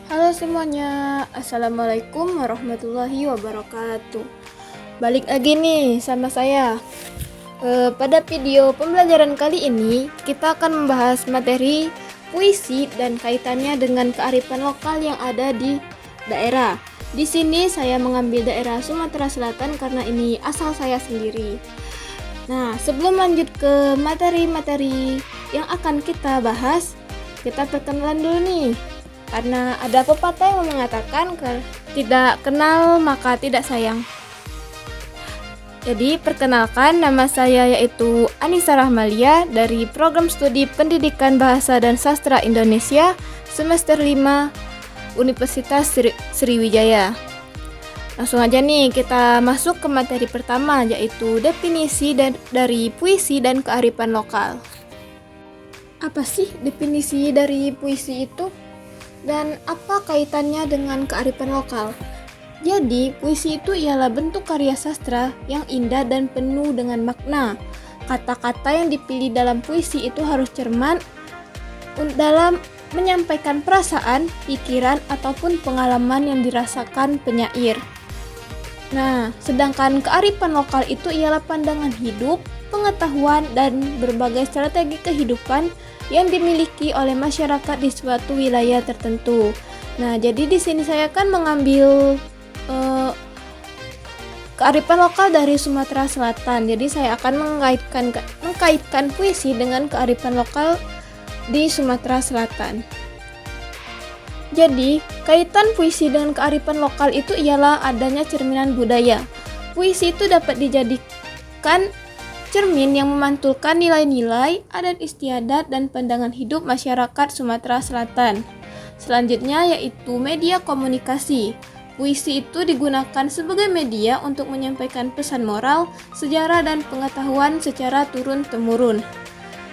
Halo semuanya, Assalamualaikum warahmatullahi wabarakatuh. Balik lagi nih sama saya. Pada video pembelajaran kali ini, kita akan membahas materi puisi dan kaitannya dengan kearifan lokal yang ada di daerah. Di sini saya mengambil daerah Sumatera Selatan karena ini asal saya sendiri. Nah, sebelum lanjut ke materi-materi yang akan kita bahas, kita perkenalan dulu nih. Karena ada pepatah yang mengatakan tidak kenal maka tidak sayang. Jadi perkenalkan, nama saya yaitu Anissa Rahmalia dari Program Studi Pendidikan Bahasa dan Sastra Indonesia semester 5 Universitas Sriwijaya. Langsung aja nih kita masuk ke materi pertama, yaitu definisi dari puisi dan kearifan lokal. Apa sih definisi dari puisi itu? Dan apa kaitannya dengan kearifan lokal? Jadi, puisi itu ialah bentuk karya sastra yang indah dan penuh dengan makna. Kata-kata yang dipilih dalam puisi itu harus cermat dalam menyampaikan perasaan, pikiran, ataupun pengalaman yang dirasakan penyair. Nah, sedangkan kearifan lokal itu ialah pandangan hidup, pengetahuan, dan berbagai strategi kehidupan yang dimiliki oleh masyarakat di suatu wilayah tertentu. Nah, jadi di sini saya akan mengambil kearifan lokal dari Sumatera Selatan. Jadi saya akan mengkaitkan puisi dengan kearifan lokal di Sumatera Selatan. Jadi, kaitan puisi dengan kearifan lokal itu ialah adanya cerminan budaya. Puisi itu dapat dijadikan cermin yang memantulkan nilai-nilai, adat istiadat, dan pandangan hidup masyarakat Sumatera Selatan. Selanjutnya yaitu media komunikasi. Puisi itu digunakan sebagai media untuk menyampaikan pesan moral, sejarah, dan pengetahuan secara turun-temurun.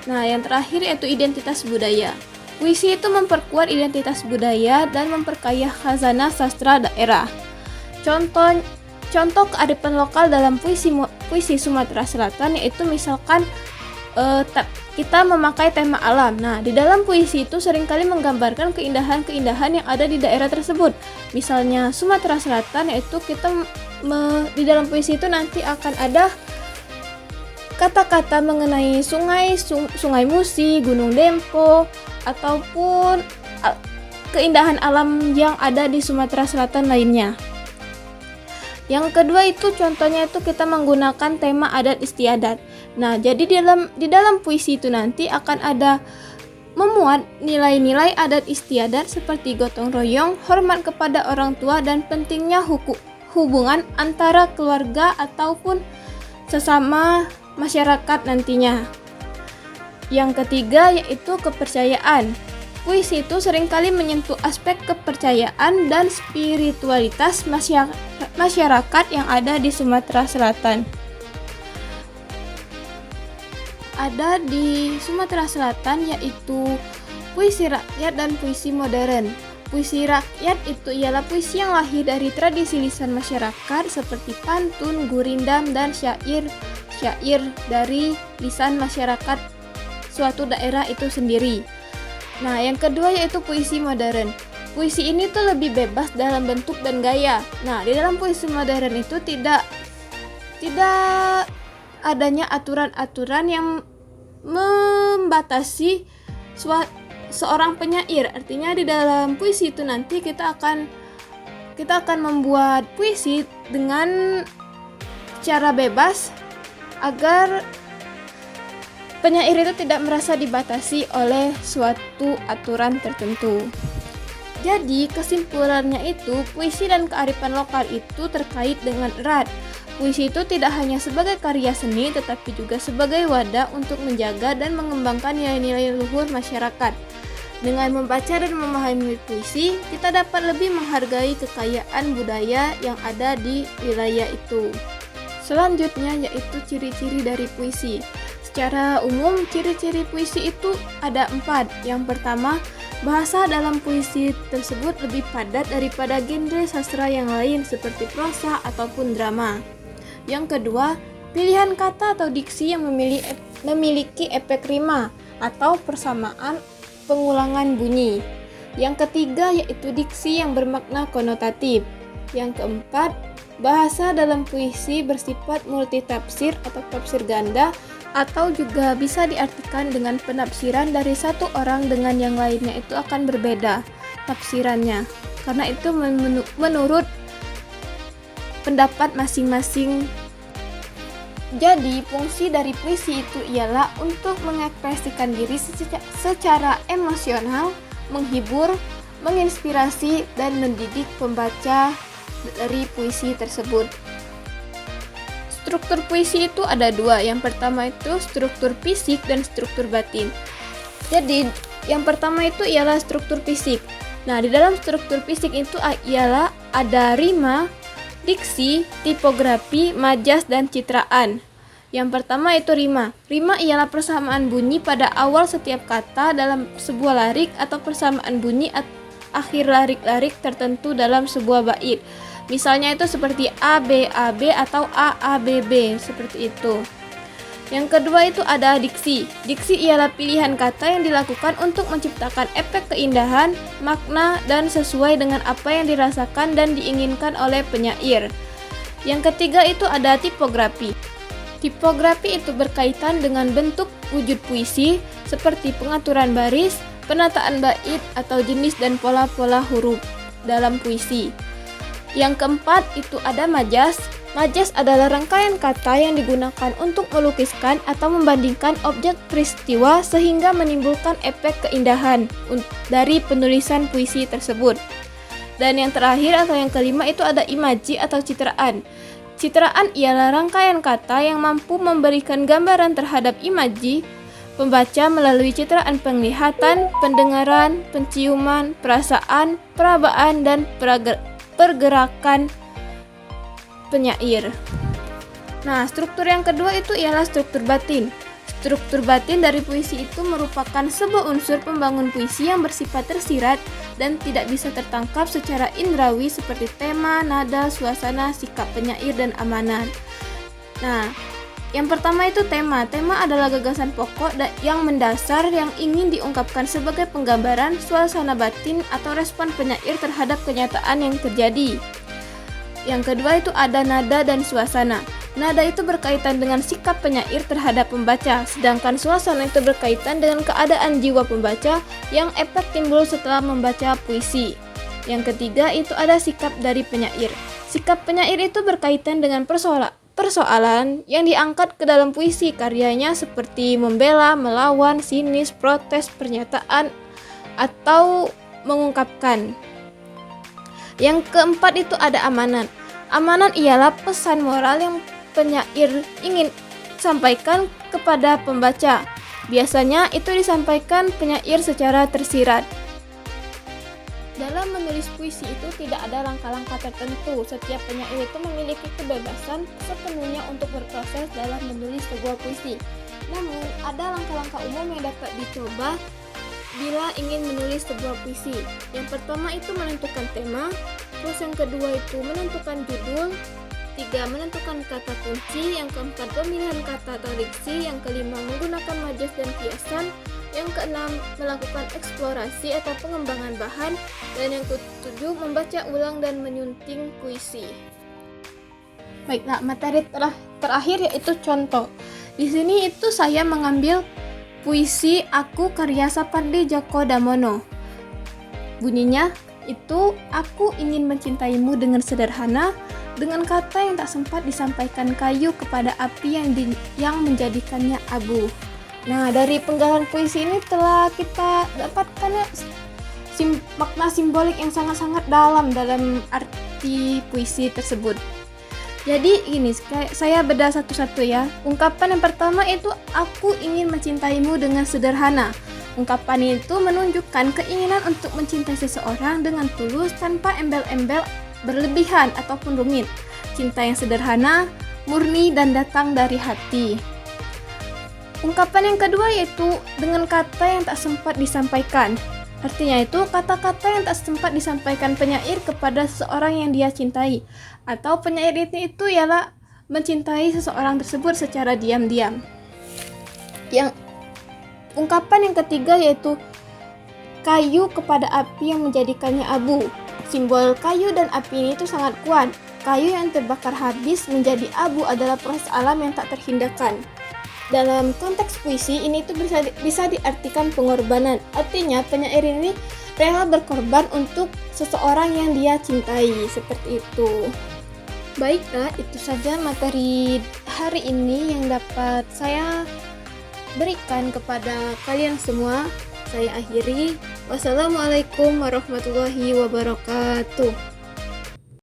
Nah, yang terakhir yaitu identitas budaya. Puisi itu memperkuat identitas budaya dan memperkaya khazanah sastra daerah. Contoh kearifan lokal dalam puisi Sumatera Selatan yaitu misalkan kita memakai tema alam. Nah, di dalam puisi itu seringkali menggambarkan keindahan-keindahan yang ada di daerah tersebut. Misalnya Sumatera Selatan, yaitu di dalam puisi itu nanti akan ada kata-kata mengenai sungai Musi, Gunung Dempo, ataupun keindahan alam yang ada di Sumatera Selatan lainnya. Yang kedua itu contohnya itu kita menggunakan tema adat istiadat. Nah, jadi di dalam puisi itu nanti akan ada memuat nilai-nilai adat istiadat seperti gotong royong, hormat kepada orang tua, dan pentingnya hubungan antara keluarga ataupun sesama masyarakat nantinya. Yang ketiga yaitu kepercayaan. Puisi itu seringkali menyentuh aspek kepercayaan dan spiritualitas masyarakat yang ada di Sumatera Selatan. Ada di Sumatera Selatan yaitu puisi rakyat dan puisi modern. Puisi rakyat itu ialah puisi yang lahir dari tradisi lisan masyarakat seperti pantun, gurindam, dan syair dari lisan masyarakat suatu daerah itu sendiri. Nah, yang kedua yaitu puisi modern. Puisi ini tuh lebih bebas dalam bentuk dan gaya. Nah, di dalam puisi modern itu tidak adanya aturan-aturan yang membatasi seorang penyair. Artinya di dalam puisi itu nanti kita akan membuat puisi dengan cara bebas agar penyair itu tidak merasa dibatasi oleh suatu aturan tertentu. Jadi kesimpulannya itu puisi dan kearifan lokal itu terkait dengan erat. Puisi itu tidak hanya sebagai karya seni tetapi juga sebagai wadah untuk menjaga dan mengembangkan nilai-nilai luhur masyarakat. Dengan membaca dan memahami puisi, kita dapat lebih menghargai kekayaan budaya yang ada di wilayah itu. Selanjutnya yaitu ciri-ciri dari puisi. Secara umum, ciri-ciri puisi itu ada 4. Yang pertama, bahasa dalam puisi tersebut lebih padat daripada genre sastra yang lain seperti prosa ataupun drama. Yang kedua, pilihan kata atau diksi yang memiliki efek rima atau persamaan pengulangan bunyi. Yang ketiga yaitu diksi yang bermakna konotatif. Yang keempat, bahasa dalam puisi bersifat multitafsir atau tafsir ganda, atau juga bisa diartikan dengan penafsiran dari satu orang dengan yang lainnya itu akan berbeda tafsirannya, karena itu menurut pendapat masing-masing. Jadi fungsi dari puisi itu ialah untuk mengekspresikan diri secara emosional, menghibur, menginspirasi, dan mendidik pembaca dari puisi tersebut. Struktur puisi itu ada dua. Yang pertama itu struktur fisik dan struktur batin. Jadi yang pertama itu ialah struktur fisik. Nah, di dalam struktur fisik itu ialah ada rima, diksi, tipografi, majas, dan citraan. Yang pertama itu rima. Rima ialah persamaan bunyi pada awal setiap kata dalam sebuah larik atau persamaan bunyi akhir larik-larik tertentu dalam sebuah bait. Misalnya itu seperti A, B, atau A, B, seperti itu. Yang kedua itu ada diksi. Diksi ialah pilihan kata yang dilakukan untuk menciptakan efek keindahan, makna, dan sesuai dengan apa yang dirasakan dan diinginkan oleh penyair. Yang ketiga itu ada tipografi. Tipografi itu berkaitan dengan bentuk wujud puisi seperti pengaturan baris, penataan bait, atau jenis dan pola-pola huruf dalam puisi. Yang keempat itu ada majas. Majas adalah rangkaian kata yang digunakan untuk melukiskan atau membandingkan objek peristiwa sehingga menimbulkan efek keindahan dari penulisan puisi tersebut. Dan yang terakhir atau yang kelima itu ada imaji atau citraan. Citraan ialah rangkaian kata yang mampu memberikan gambaran terhadap imaji pembaca melalui citraan penglihatan, pendengaran, penciuman, perasaan, perabaan, dan pergerakan penyair. Nah, struktur yang kedua itu ialah struktur batin. Struktur batin dari puisi itu merupakan sebuah unsur pembangun puisi yang bersifat tersirat dan tidak bisa tertangkap secara indrawi seperti tema, nada, suasana, sikap penyair, dan amanan. Nah, yang pertama itu tema. Tema adalah gagasan pokok yang mendasar yang ingin diungkapkan sebagai penggambaran suasana batin atau respon penyair terhadap kenyataan yang terjadi. Yang kedua itu ada nada dan suasana. Nada itu berkaitan dengan sikap penyair terhadap pembaca, sedangkan suasana itu berkaitan dengan keadaan jiwa pembaca yang efek timbul setelah membaca puisi. Yang ketiga itu ada sikap dari penyair. Sikap penyair itu berkaitan dengan persoalan yang diangkat ke dalam puisi karyanya seperti membela, melawan, sinis, protes, pernyataan, atau mengungkapkan. Yang keempat itu ada amanan. Amanan ialah pesan moral yang penyair ingin sampaikan kepada pembaca. Biasanya itu disampaikan penyair secara tersirat. Dalam menulis puisi itu tidak ada langkah-langkah tertentu. Setiap penyair itu memiliki kebebasan sepenuhnya untuk berproses dalam menulis sebuah puisi. Namun, ada langkah-langkah umum yang dapat dicoba bila ingin menulis sebuah puisi. Yang pertama itu menentukan tema, terus yang kedua itu menentukan judul, tiga menentukan kata kunci, yang keempat pemilihan kata atau diksi, yang kelima menggunakan majas dan kiasan, yang keenam melakukan eksplorasi atau pengembangan bahan, dan yang ketujuh membaca ulang dan menyunting puisi. Baiklah, materi terakhir yaitu contoh. Di sini itu saya mengambil puisi Aku karya Sapardi Djoko Damono. Bunyinya itu, aku ingin mencintaimu dengan sederhana, dengan kata yang tak sempat disampaikan kayu kepada api yang menjadikannya abu. Nah, dari penggalan puisi ini telah kita dapatkan makna simbolik yang sangat-sangat dalam arti puisi tersebut. Jadi ini saya bedah satu-satu ya. Ungkapan yang pertama itu aku ingin mencintaimu dengan sederhana. Ungkapan itu menunjukkan keinginan untuk mencintai seseorang dengan tulus tanpa embel-embel berlebihan ataupun rumit. Cinta yang sederhana, murni, dan datang dari hati. Ungkapan yang kedua yaitu dengan kata yang tak sempat disampaikan. Artinya itu kata-kata yang tak sempat disampaikan penyair kepada seseorang yang dia cintai, atau penyair itu ialah mencintai seseorang tersebut secara diam-diam. Yang ungkapan yang ketiga yaitu kayu kepada api yang menjadikannya abu. Simbol kayu dan api ini itu sangat kuat. Kayu yang terbakar habis menjadi abu adalah proses alam yang tak terhindarkan. Dalam konteks puisi ini itu bisa diartikan pengorbanan. Artinya penyair ini rela berkorban untuk seseorang yang dia cintai, seperti itu. Baiklah, itu saja materi hari ini yang dapat saya berikan kepada kalian semua. Saya akhiri. Wassalamualaikum warahmatullahi wabarakatuh.